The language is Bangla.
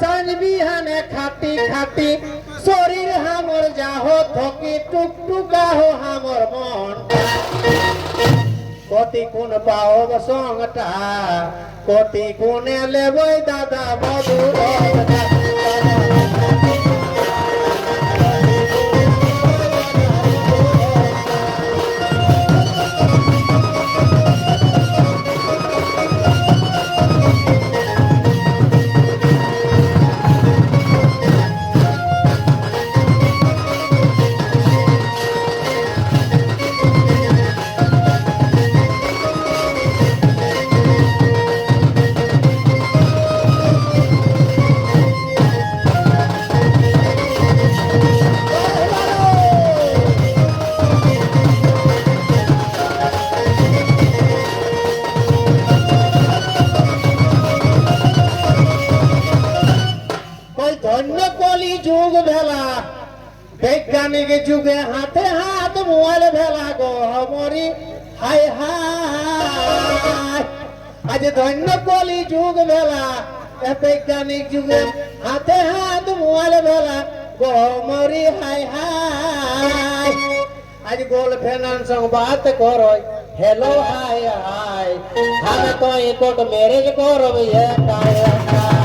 সাঁঝ বিহানে খাটি খাটি শরীর হামর যাহো থকি টুকটুকা হো হামর মন কতি কোন পাও সঙ্গটা কতি কোনে লেবই দাদা মধুর ধন্য কলি যুগ ভেলা বৈজ্ঞানিক যুগে হাতে হাত মোবাইল ভেলা গো মরি হাই হাই আজ ধন্য কলি যুগ ভেলা বৈজ্ঞানিক যুগে হাতে হাত মোবাইল ভেলা গো মরি হাই হাই আজ গার্লফ্রেন্ড সঙ্গ বাত করো हेलो हाय हाय हम तो एक मैरिज करो ये